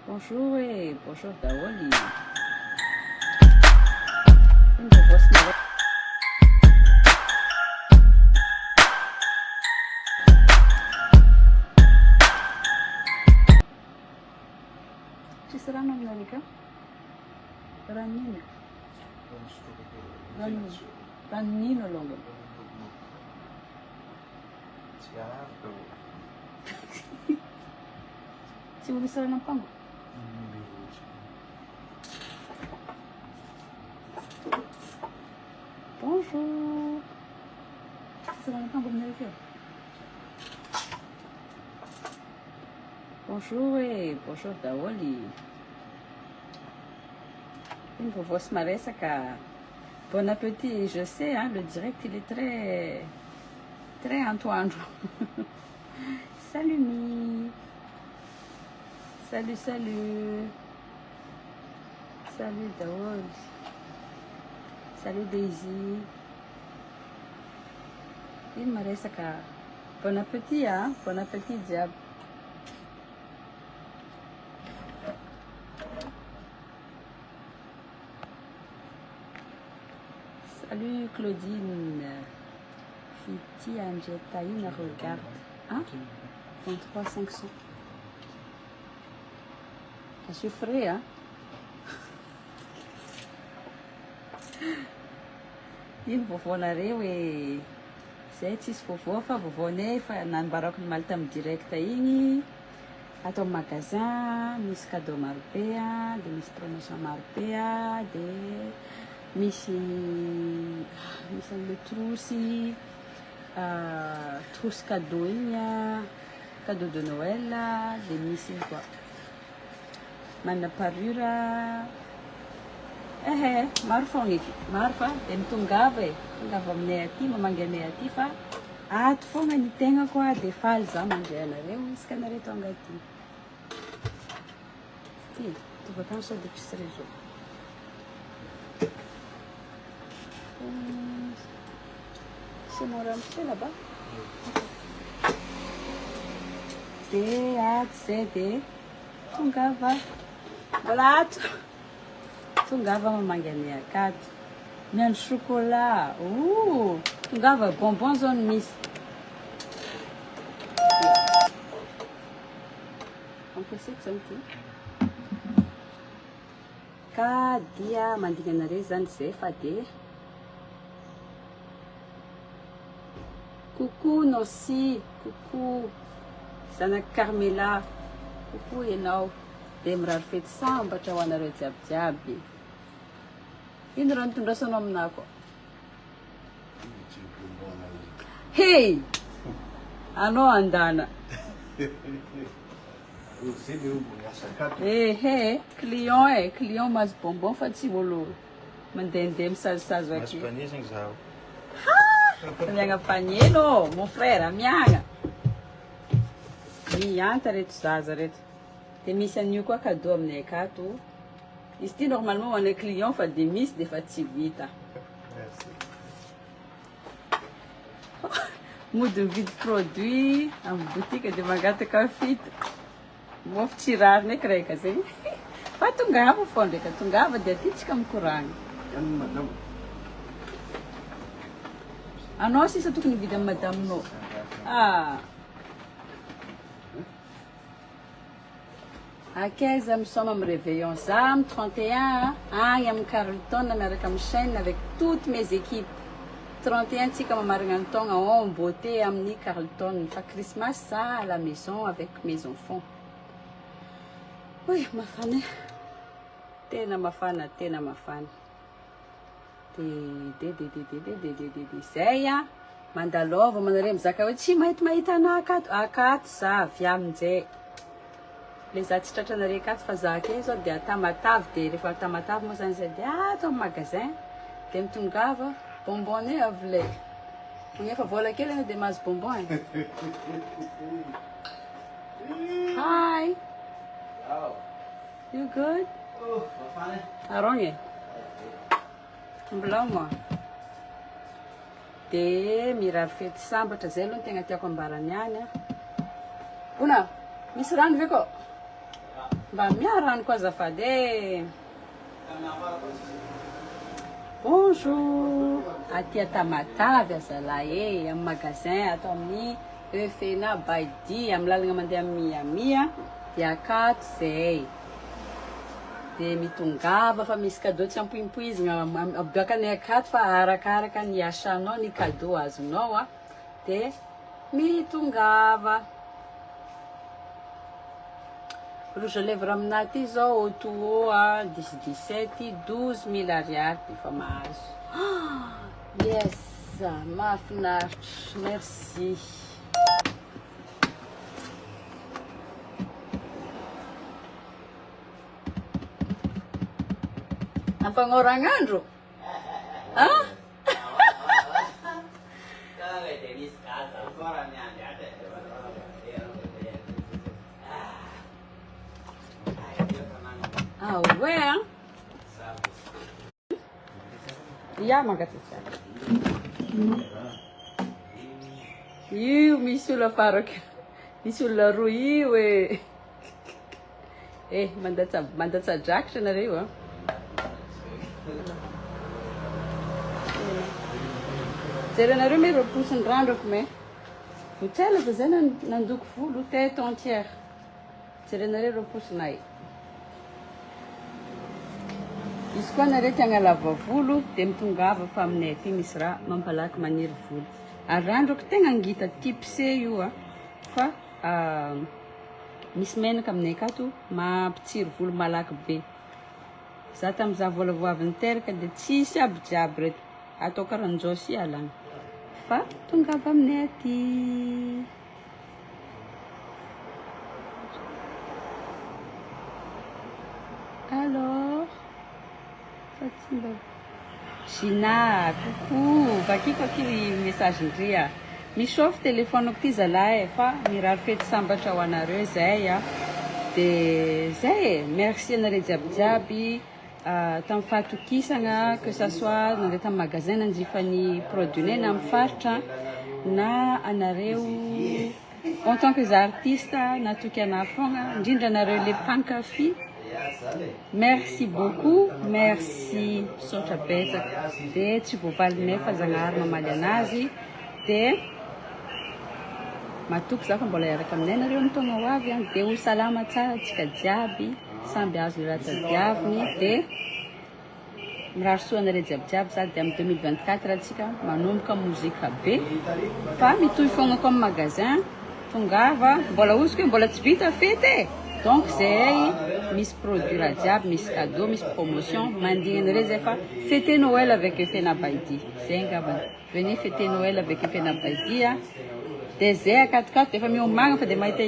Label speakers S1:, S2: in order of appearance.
S1: Bonjour et bonjour Dawali. Une voix smart. Ci saranno America? Rannino. Rannino longo. Ci vuole stare un pango? Bonjour. Ci saranno un pango America? Bonjour et bonjour Dawali. Une voix smart, ça ka. Bon appétit, je sais, hein, le direct il est très Antoine. Salut Mi. Salut. Salut Dawal. Salut Daisy. Il me reste qu'à. Bon appétit, hein? Bon appétit, diable. Salut Claudine. Fiti Angetaïna regarde. Hein? 23 500. Je suis frais, hein? Ino vovoanareo e zay tsisy vovoa fa vovoanay fa nanambarako ny malita amin'ny directa igny atao amin'ny magasin misy cadeau maro be a dia misy promotion maro be a dia misy an'le trousse cadeau igny a cadeau de Noël a dia misy iny koa manana parure maro fogna eky maro fa dia mitongava aminay aty mamangy anay aty fa ato fogna ny tegna koa dia faly za mandray anareo isaka anareo tonga aty ty to vacances só de que se resolve c'est mon rempli là-bas D-A-Z-D tongava voilà ato tongava mamangy anay akato miandro chocolat tongava bonbon zao no misy ampeseko zany ty ka dia mandigny anareo zany zay fa dia coucou Nosy coucou zanaka Carmela coucou ianao dia mirary fety sambatra ho anareo jiabijiaby ino raha nitondrasanao aminahy koa hey anao andana client mahazo bonbon fa tsy olo mandehandeha misazosazo aky miagna panier no mon frère miagna mianta reto zaza reto dia misy an'io koa cadeau aminay akato izy ty normalement ho anay client fa dia misy dia fa tsy vita mody mividy produit amin'ny boutique dia mangataka fito mofo tsirary ndraiky raika zegny fa tongava fô ndraika tongava dia atytsika mikoragna anao sisa tokony hividy amin'ny madaminao akaiza misoma amin'ny réveillon za amin'ny 31 agny amin'ny Carlton miaraka amin'ny chaîne avec toutes mes équipes 31 tsika mamarigna ny taogna en beauté amin'ny Carlton fa Christmas ça à la maison avec mes enfants oui mafana tena mafana de zay a mandalova manare mizaka hoe tsy mahita ana akato za avy aminjay le za tsy tratranare akato fa za ake zao dia atamatavy dia rehefa atamatavy moa zany zay dia atao amin'ny magasin dia mitongava bonbon ne avy lay magnefa vola kely ana dia mahazo bonbon hi you good arogny mbola moi dia mirary fety sambatra zay aloha no tegna tiako ambarany any a. Ona, misy rano ve koa? Mba mia rano koa azafady e. Bonjour, aty Tamatavy azalahy amin'ny magasin atao amin'ny Efena Baidi amin'ny lalagna mandeha Miamia dia akato zay. Dia mitongava fa misy cadeau tsy ampoimpoizina aboakany akato fa arakaraka ny asanao ny cadeau azonao a. Dia mitongava. Rouge à lèvres amina ty zao auto a 10-17 12 000 ariary efa mahazo. Yes, mahafinaritra, merci. Ampagnoragnandro? Ah? Ah ouais, hein? Ja, magatsika. Io misy olona faraka. Misy olona roa io e. Mandatsa-drakatra nareo a. Jerenareo me roposiny randrako me. Votsela fa zay nandoko volo tête entière. Jerenareo roposinay. Izy koa nareo tiagna lava volo dia mitongava fa aminay aty misy raha mampalaky maniry volo. Ary randrako tegna ngita type C io a. Fa misy menaka aminay akato mampitsiry volo malaky be. Za tamin'iza volavoavy niteraka dia tsisy aby jiaby reto. Atao karan'izao si alana. Fa tongava aminay aty. Alors, Fatimba. Gina, coucou. Vakiko akili message ndria. Mishof telefoniko ty zalahy fa mirary fety sambatra ho anareo zay a. Dia zay merci anareo jiabijiaby. Tamin'ny fahatokisana que ça soit nandeha tamin'ny magasin nanjifa ny produit-nay na amin'ny faritra na anareo en tant que artiste natoky ana fogna indrindra anareo le mpankafy. Merci beaucoup, merci misaotra betsaka. Dia tsy voavalinay fa Zagnahary mamaly anazy. Dia matoky za fa mbola hiaraka aminay nareo ny taona ho avy. Dia ho salama tsara antsika jiaby, samby azo le raha tadiaviny. Dia mirary soa anareo jiabijiaby za dia amin'ny 2024 antsika manomboka mozika be. Fa mitohy fogna koa amin'ny magasin, tongava, mbola ozy koe mbola tsy vita fety e. Donc zay misy produit raha jiaby, misy cadeau, misy promotion. Mandignanareo zay fa fêter Noël avec Efena Baidi. Zay ngamba. Venez fêter Noël avec Efena Baidi. Dia zay akatokato efa miomagna fa dia mahita